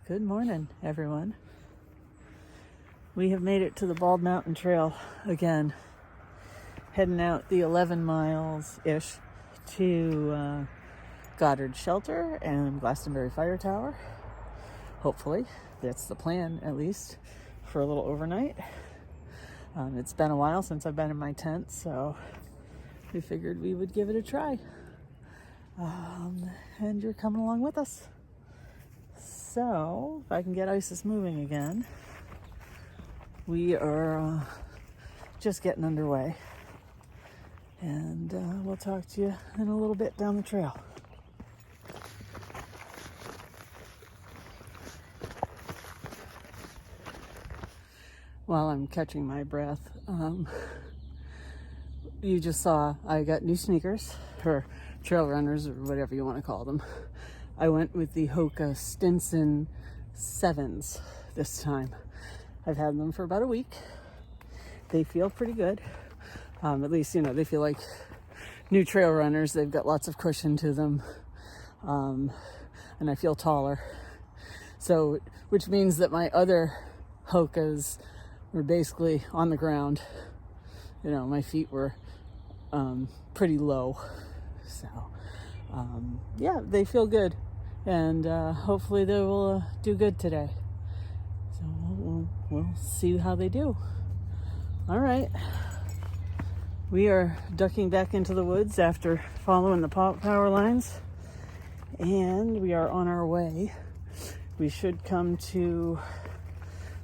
Good morning, everyone. We have made it to the Bald Mountain Trail again, heading out the 11 miles-ish to Goddard Shelter and Glastonbury Fire Tower. Hopefully, that's the plan, at least, for a little overnight. It's been a while since I've been in my tent, so we figured we would give it a try. And you're coming along with us. So, if I can get Isis moving again, we are just getting underway. And we'll talk to you in a little bit down the trail. While I'm catching my breath, you just saw I got new sneakers, or trail runners, or whatever you want to call them. I went with the Hoka Stinson 7s this time. I've had them for about a week. They feel pretty good. At least, they feel like new trail runners. They've got lots of cushion to them. And I feel taller. So, which means that my other Hokas were basically on the ground. My feet were pretty low. So, yeah, they feel good. And hopefully they will do good today. So we'll see how they do. All right. We are ducking back into the woods after following the power lines. And we are on our way. We should come to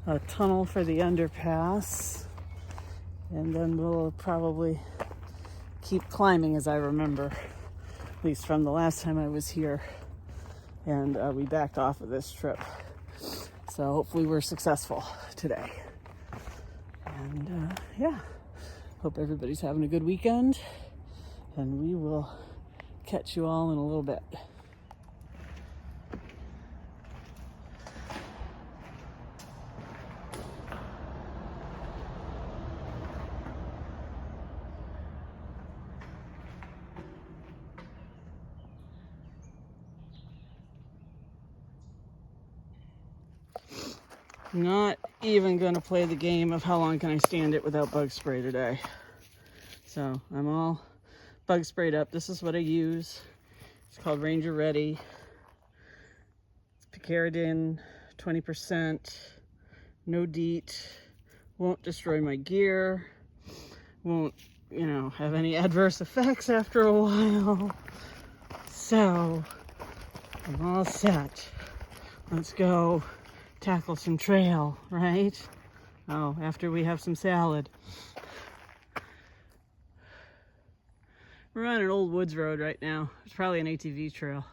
a tunnel for the underpass. And then we'll probably keep climbing, as I remember. At least from the last time I was here. And we backed off of this trip. So hopefully we're successful today. And yeah, hope everybody's having a good weekend. And we will catch you all in a little bit. Not even going to play the game of how long can I stand it without bug spray today. So I'm all bug sprayed up. This is what I use. It's called Ranger Ready. It's picaridin, 20%, no DEET, won't destroy my gear, won't, have any adverse effects after a while. So I'm all set. Let's go tackle some trail, right? Oh, after we have some salad. We're on an old woods road right now. It's probably an ATV trail.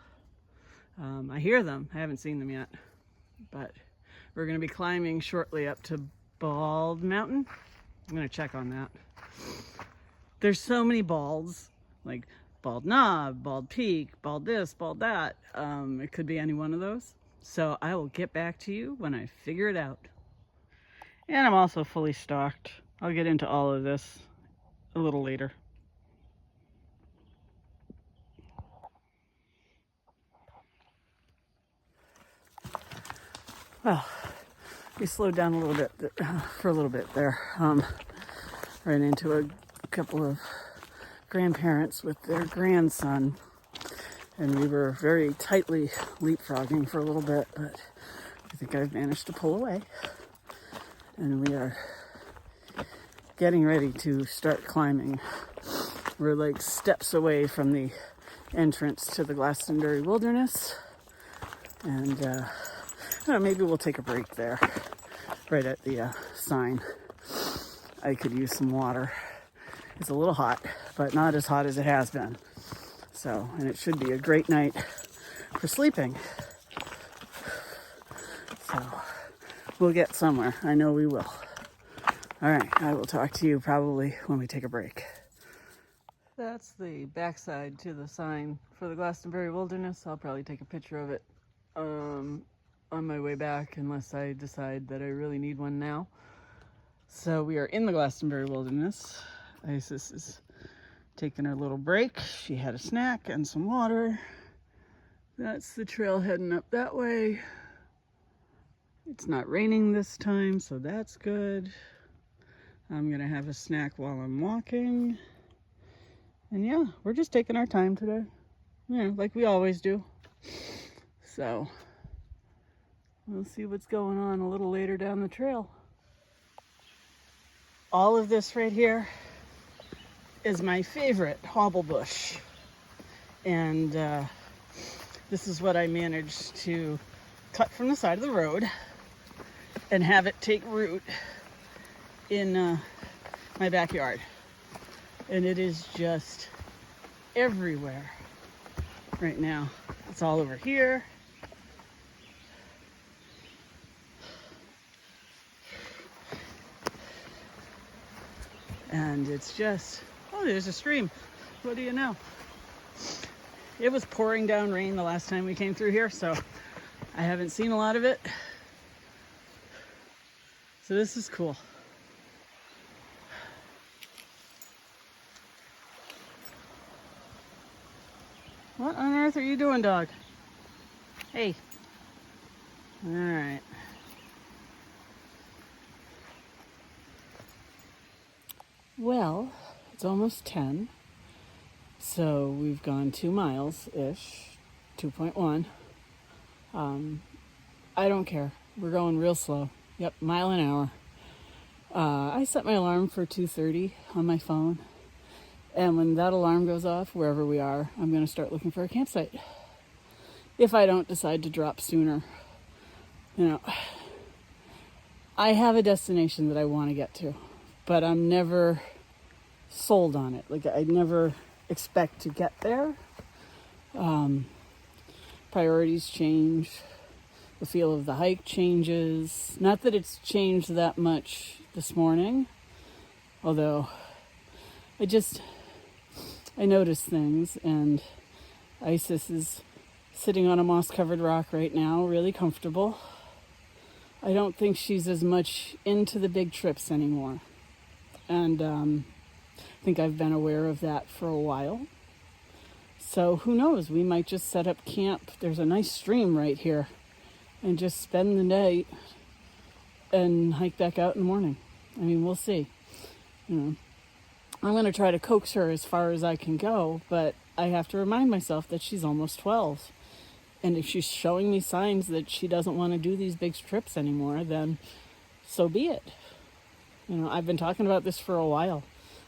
I hear them. I haven't seen them yet. But we're going to be climbing shortly up to Bald Mountain. I'm going to check on that. There's so many balds, like Bald Knob, Bald Peak, Bald this, Bald that. It could be any one of those. So I will get back to you when I figure it out. And I'm also fully stocked. I'll get into all of this a little later. Well, we slowed down a little bit for a little bit there. Ran into a couple of grandparents with their grandson. And we were very tightly leapfrogging for a little bit, but I think I've managed to pull away. And we are getting ready to start climbing. We're like steps away from the entrance to the Glastonbury Wilderness. And I don't know, maybe we'll take a break there, right at the sign. I could use some water. It's a little hot, but not as hot as it has been. So, and it should be a great night for sleeping. So, we'll get somewhere. I know we will. All right, I will talk to you probably when we take a break. That's the backside to the sign for the Glastonbury Wilderness. I'll probably take a picture of it on my way back, unless I decide that I really need one now. So we are in the Glastonbury Wilderness. Isis is taking her little break. She had a snack and some water. That's the trail heading up that way. It's not raining this time, so that's good. I'm gonna have a snack while I'm walking. And yeah, we're just taking our time today. You know, like we always do. So, we'll see what's going on a little later down the trail. All of this right here is my favorite hobble bush. And this is what I managed to cut from the side of the road and have it take root in my backyard. And it is just everywhere right now. It's all over here. And it's just, oh, there's a stream. What do you know? It was pouring down rain the last time we came through here, so I haven't seen a lot of it. So this is cool. What on earth are you doing, dog? Hey. All right. Well, it's almost 10. So we've gone 2 miles-ish, 2.1. I don't care. We're going real slow. Yep, mile an hour. I set my alarm for 2:30 on my phone. And when that alarm goes off, wherever we are, I'm going to start looking for a campsite. If I don't decide to drop sooner. You know, I have a destination that I want to get to, but I'm never sold on it. Like, I never expect to get there. Priorities change. The feel of the hike changes. Not that it's changed that much this morning, although I notice things, and Isis is sitting on a moss-covered rock right now, really comfortable. I don't think she's as much into the big trips anymore. And I think I've been aware of that for a while. So who knows? We might just set up camp. There's a nice stream right here. And just spend the night and hike back out in the morning. I mean, we'll see. You know, I'm going to try to coax her as far as I can go, but I have to remind myself that she's almost 12. And if she's showing me signs that she doesn't want to do these big trips anymore, then so be it. You know, I've been talking about this for a while,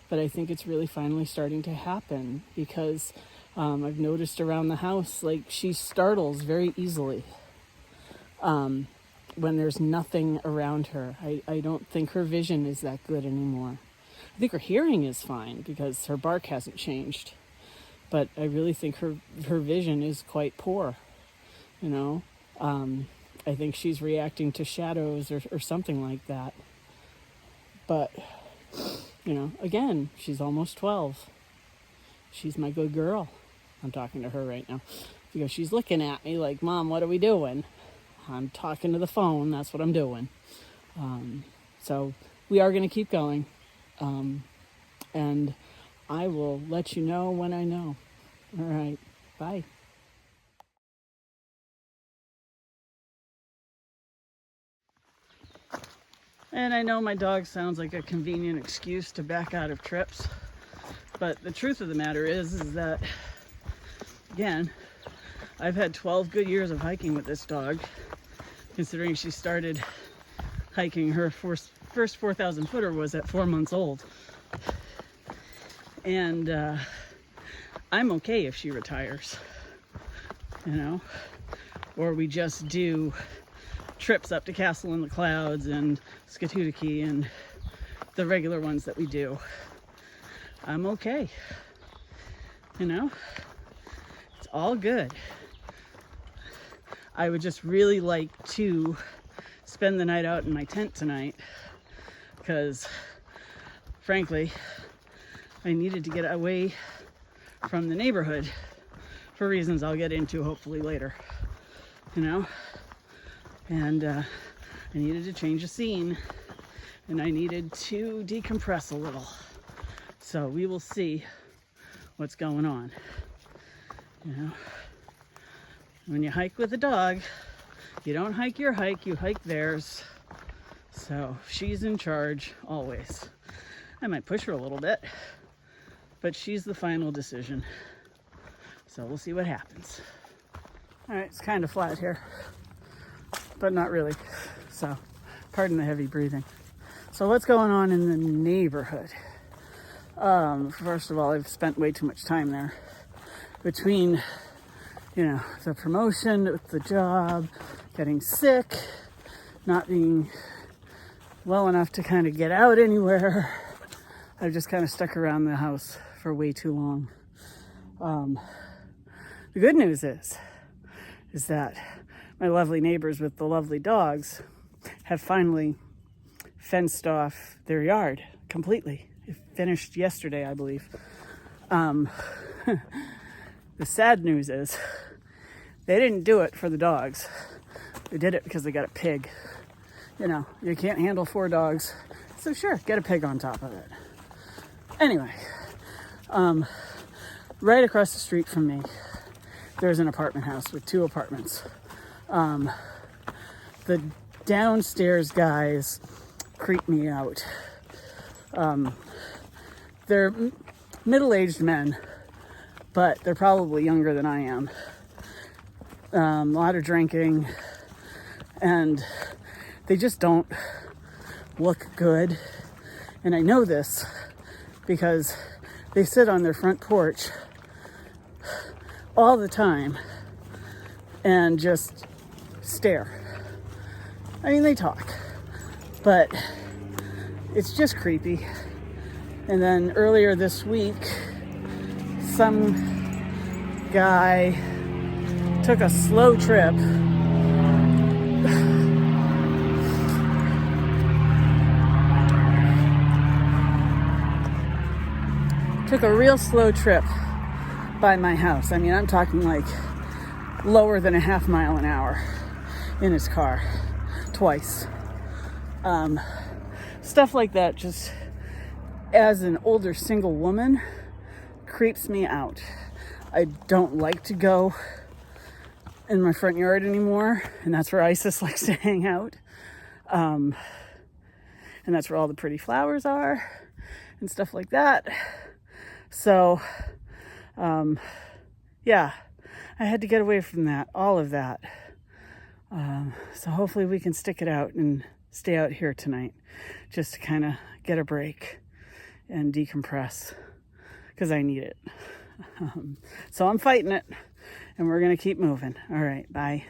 but I think it's really finally starting to happen because I've noticed around the house, like, she startles very easily when there's nothing around her. I don't think her vision is that good anymore. I think her hearing is fine because her bark hasn't changed, but I really think her vision is quite poor. You know, I think she's reacting to shadows or something like that. But, you know, again, she's almost 12. She's my good girl. I'm talking to her right now because she's looking at me like, Mom, what are we doing? I'm talking to the phone. That's what I'm doing. So we are going to keep going. And I will let you know when I know. All right. Bye. And I know my dog sounds like a convenient excuse to back out of trips. But the truth of the matter is that, again, I've had 12 good years of hiking with this dog, considering she started hiking her first 4,000 footer was at 4 months old. And I'm okay if she retires, you know, or we just do trips up to Castle in the Clouds and Scatutkey and the regular ones that we do. I'm okay, you know, it's all good. I would just really like to spend the night out in my tent tonight because, frankly, I needed to get away from the neighborhood for reasons I'll get into hopefully later, you know, and I needed to change the scene and I needed to decompress a little. So we will see what's going on, you know. When you hike with a dog, You don't hike your hike, you hike theirs. So she's in charge always. I might push her a little bit, but she's the final decision. So we'll see what happens. All right, it's kind of flat here, but not really. So pardon the heavy breathing. So what's going on in the neighborhood? First of all, I've spent way too much time there between, the promotion with the job, getting sick, not being well enough to kind of get out anywhere. I've just kind of stuck around the house for way too long. The good news is that my lovely neighbors with the lovely dogs have finally fenced off their yard completely. It finished yesterday, I believe. The sad news is they didn't do it for the dogs. They did it because they got a pig. You can't handle 4 dogs, so sure, get a pig on top of it. Anyway, right across the street from me, there's an apartment house with 2 apartments. The downstairs guys creep me out. They're middle-aged men, but they're probably younger than I am. A lot of drinking, and they just don't look good. And I know this because they sit on their front porch all the time and just stare. I mean, they talk, but it's just creepy. And then earlier this week, some guy took a slow trip took a real slow trip by my house. I mean, I'm talking like lower than a half mile an hour in his car twice. Stuff like that, just as an older single woman, creeps me out. I don't like to go in my front yard anymore, and that's where Isis likes to hang out. And that's where all the pretty flowers are and stuff like that. So, yeah, I had to get away from that, all of that. So hopefully we can stick it out and stay out here tonight just to kind of get a break and decompress because I need it. So I'm fighting it and we're going to keep moving. All right, bye.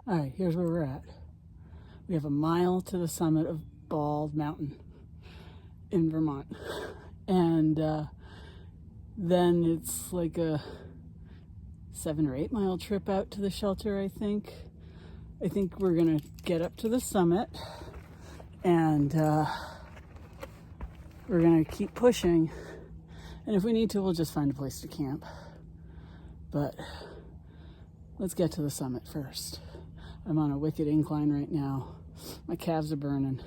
All right, here's where we're at. We have a mile to the summit of Bald Mountain in Vermont. And then it's like a 7 or 8 mile trip out to the shelter, I think. I think we're gonna get up to the summit and we're gonna keep pushing. And if we need to, we'll just find a place to camp. But let's get to the summit first. I'm on a wicked incline right now. My calves are burning,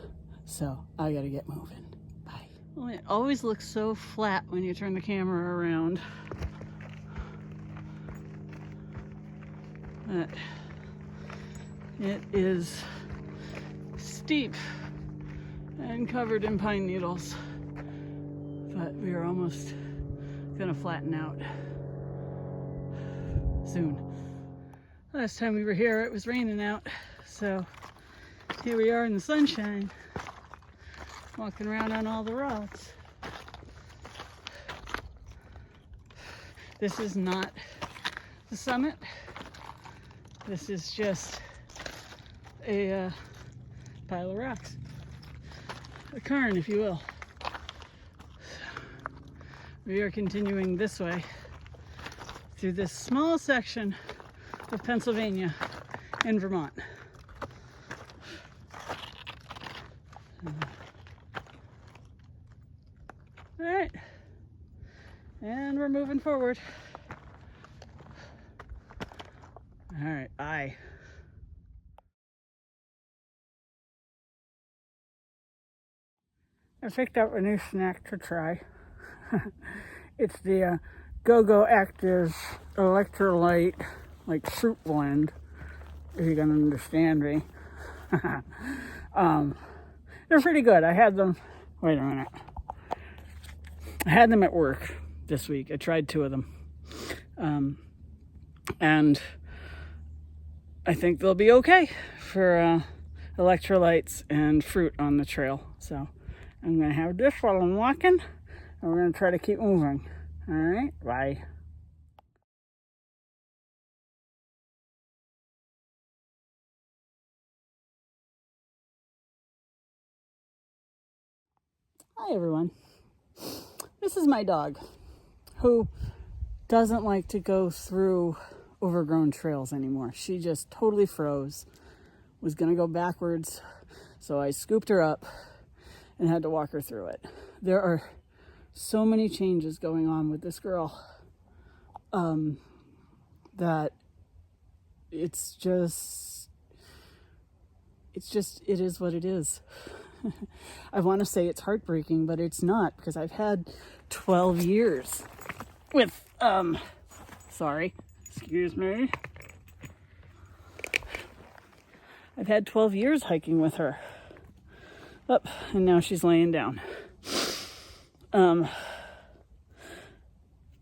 so I gotta get moving. Bye. Well, it always looks so flat when you turn the camera around. But it is steep and covered in pine needles. But we are almost gonna flatten out soon. Last time we were here, it was raining out, so here we are in the sunshine, walking around on all the rocks. This is not the summit. This is just a pile of rocks. A cairn, if you will. We are continuing this way through this small section of Pennsylvania in Vermont. All right, and we're moving forward. All right, I picked up a new snack to try. It's the Go-Go Active Electrolyte, like fruit blend, if you can understand me. They're pretty good. I had them, wait a minute. I had them at work this week. I tried 2 of them. And I think they'll be okay for electrolytes and fruit on the trail. So I'm going to have this while I'm walking, and we're going to try to keep moving. All right, bye. Hi, everyone. This is my dog, who doesn't like to go through overgrown trails anymore. She just totally froze, was going to go backwards, so I scooped her up and had to walk her through it. There are so many changes going on with this girl that it is what it is. I want to say it's heartbreaking, but it's not, because I've had 12 years with, excuse me. I've had 12 years hiking with her. Up, and now she's laying down. I'm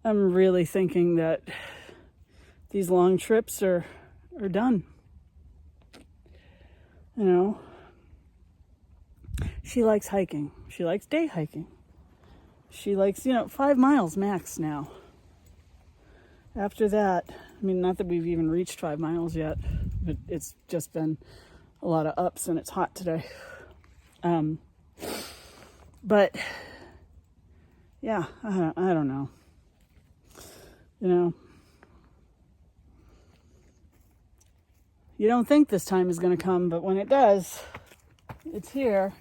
really thinking that these long trips are done. You know, she likes hiking. She likes day hiking. She likes, 5 miles max now. After that, I mean, not that we've even reached 5 miles yet, but it's just been a lot of ups, and it's hot today. But yeah, I don't know. You don't think this time is going to come, but when it does, it's here.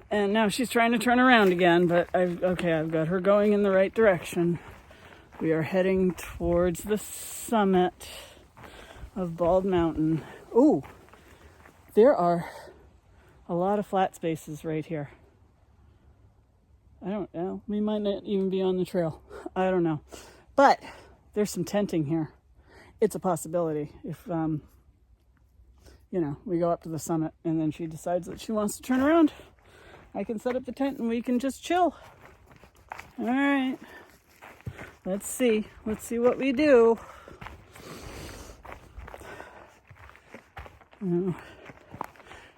And now she's trying to turn around again, but I've got her going in the right direction. We are heading towards the summit of Bald Mountain. Ooh, there are a lot of flat spaces right here. I don't know. We might not even be on the trail. I don't know. But there's some tenting here. It's a possibility. If, we go up to the summit and then she decides that she wants to turn around, I can set up the tent and we can just chill. All right. Let's see. Let's see what we do.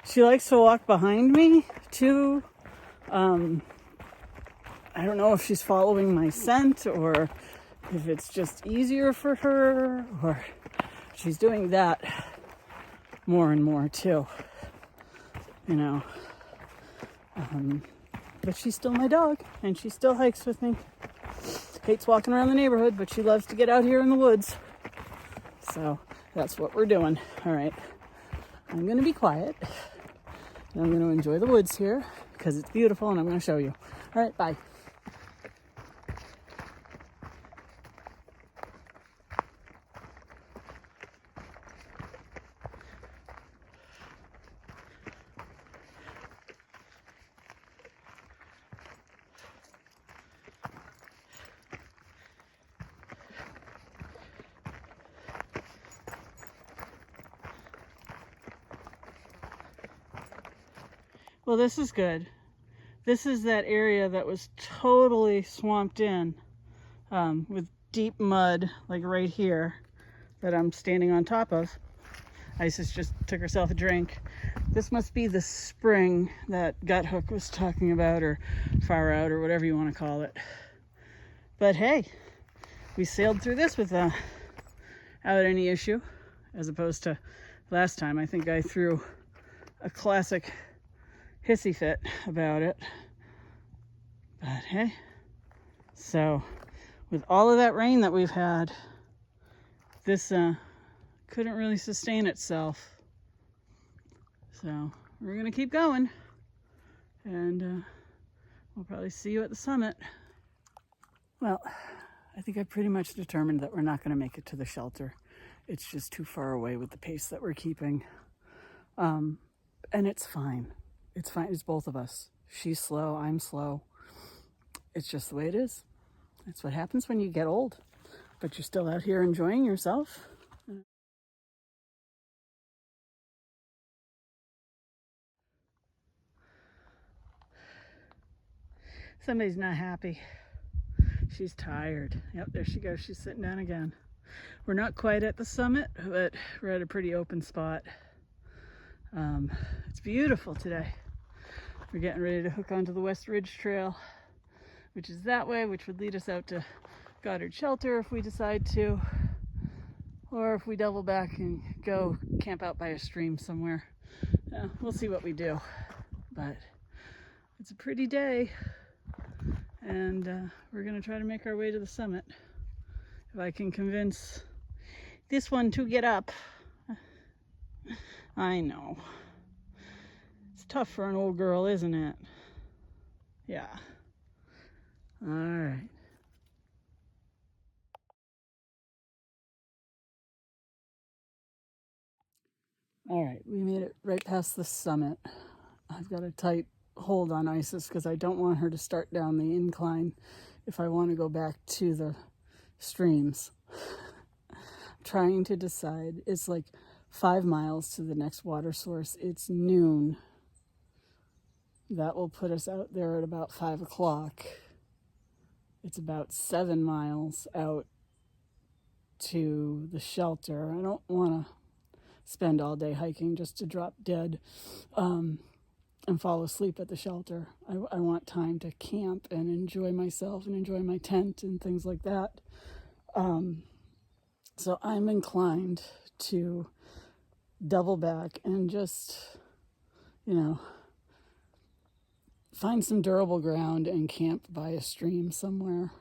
She likes to walk behind me, too. I don't know if she's following my scent or if it's just easier for her, or she's doing that more and more, too. But she's still my dog, and she still hikes with me. Hates walking around the neighborhood, but she loves to get out here in the woods. So that's what we're doing. All right. I'm going to be quiet. And I'm going to enjoy the woods here because it's beautiful, and I'm going to show you. All right, bye. Well, this is good. This is that area that was totally swamped in with deep mud, like right here, that I'm standing on top of. Isis just took herself a drink. This must be the spring that Gut Hook was talking about, or Far Out, or whatever you want to call it. But hey, we sailed through this without any issue, as opposed to last time I think I threw a classic hissy fit about it. But hey, so with all of that rain that we've had, this couldn't really sustain itself. So we're gonna keep going, and we'll probably see you at the summit. Well, I think I pretty much determined that we're not gonna make it to the shelter. It's just too far away with the pace that we're keeping. And it's fine. It's fine, it's both of us. She's slow, I'm slow. It's just the way it is. It's what happens when you get old, but you're still out here enjoying yourself. Somebody's not happy. She's tired. Yep, there she goes. She's sitting down again. We're not quite at the summit, but we're at a pretty open spot. It's beautiful today. We're getting ready to hook onto the West Ridge Trail, which is that way, which would lead us out to Goddard Shelter if we decide to, or if we double back and go camp out by a stream somewhere. We'll see what we do, but it's a pretty day, and we're gonna try to make our way to the summit. If I can convince this one to get up. I know. It's tough for an old girl, isn't it? Yeah. All right. All right, we made it right past the summit. I've got a tight hold on Isis because I don't want her to start down the incline if I want to go back to the streams. I'm trying to decide. It's like 5 miles to the next water source. It's noon. That will put us out there at about 5 o'clock. It's about 7 miles out to the shelter. I don't want to spend all day hiking just to drop dead and fall asleep at the shelter. I want time to camp and enjoy myself and enjoy my tent and things like that. So I'm inclined to double back and just, find some durable ground and camp by a stream somewhere.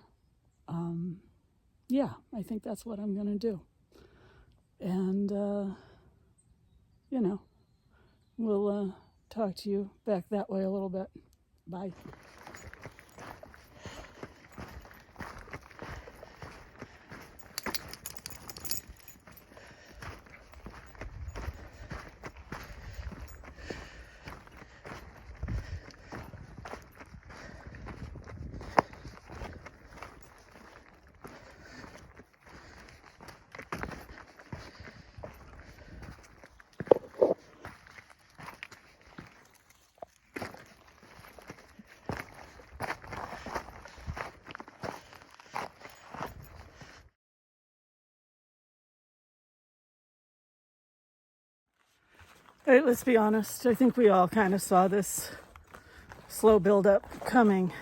Yeah, I think that's what I'm going to do. And, we'll talk to you back that way a little bit. Bye. All right, let's be honest. I think we all kind of saw this slow build-up coming.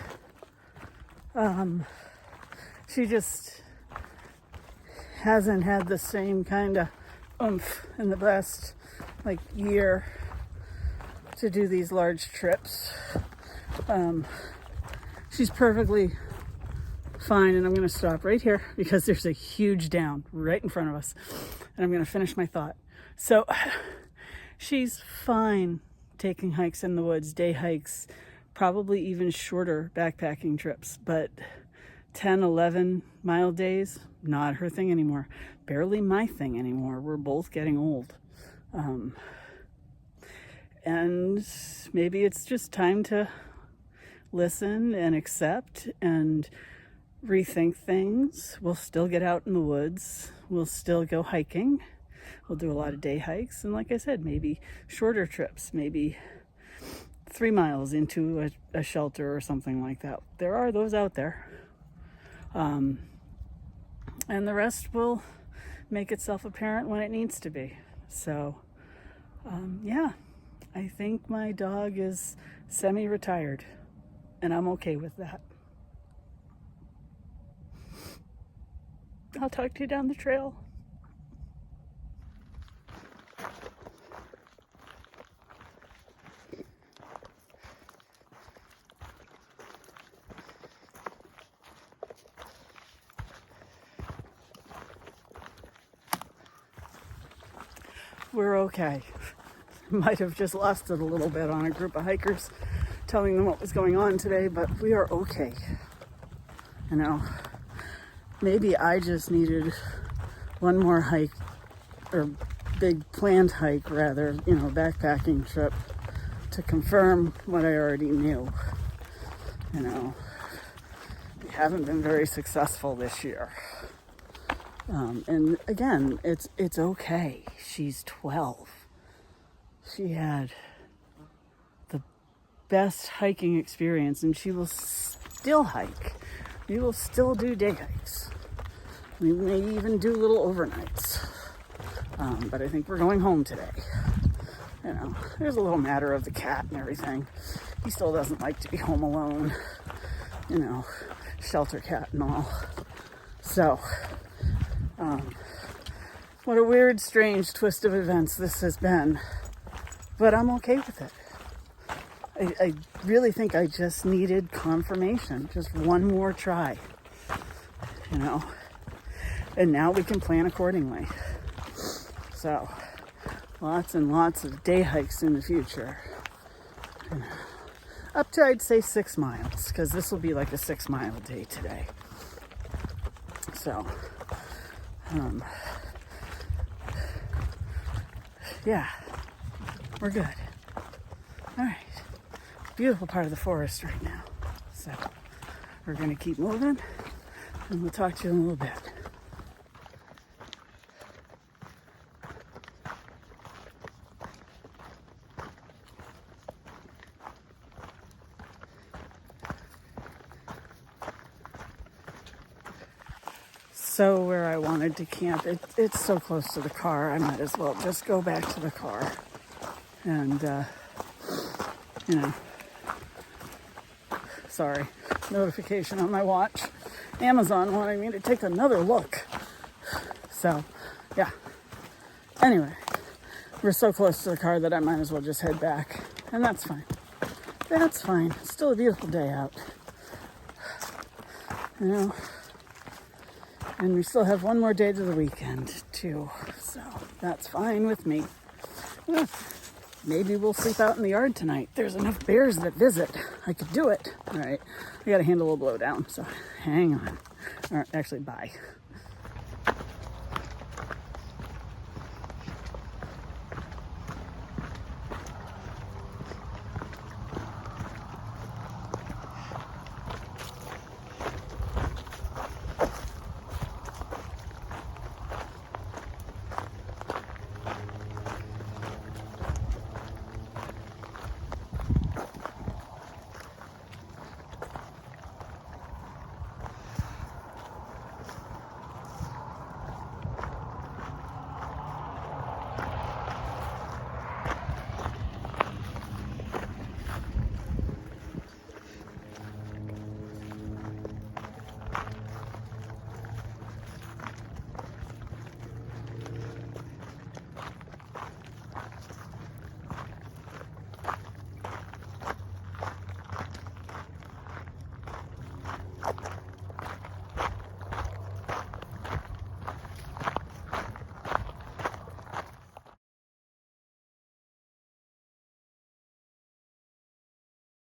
She just hasn't had the same kind of oomph in the last year to do these large trips. She's perfectly fine, and I'm going to stop right here because there's a huge down right in front of us, and I'm going to finish my thought. So she's fine taking hikes in the woods, day hikes, probably even shorter backpacking trips, but 10, 11 mile days, not her thing anymore. Barely my thing anymore. We're both getting old. And maybe it's just time to listen and accept and rethink things. We'll still get out in the woods. We'll still go hiking. We'll do a lot of day hikes. And like I said, maybe shorter trips, maybe 3 miles into a shelter or something like that. There are those out there. And the rest will make itself apparent when it needs to be. So, yeah, I think my dog is semi-retired, and I'm okay with that. I'll talk to you down the trail. we're okay. Might have just lost it a little bit on a group of hikers telling them what was going on today, but we are okay. You know, maybe I just needed one more hike, or big planned hike rather, you know, backpacking trip to confirm what I already knew. You know, we haven't been very successful this year. And again, it's okay. She's 12. She had the best hiking experience, and she will still hike. We will still do day hikes. We may even do little overnights. But I think we're going home today. You know, there's a little matter of the cat and everything. He still doesn't like to be home alone. You know, shelter cat and all. So, what a weird, strange twist of events this has been. But I'm okay with it. I really think I just needed confirmation. Just one more try. You know? And now we can plan accordingly. So, lots and lots of day hikes in the future. Up to, I'd say, 6 miles, because this will be like a 6-mile day today. So, yeah, we're good. All right, beautiful part of the forest right now. So, we're going to keep moving, and we'll talk to you in a little bit. So where I wanted to camp, it's so close to the car, I might as well just go back to the car. And, you know, sorry, notification on my watch. Amazon wanting me to take another look. So, yeah. Anyway, we're so close to the car that I might as well just head back. And that's fine. That's fine. It's still a beautiful day out. You know? And we still have one more day to the weekend, too. So that's fine with me. Well, maybe we'll sleep out in the yard tonight. There's enough bears that visit. I could do it. All right. I got to handle a blowdown, so hang on. All right, actually, bye.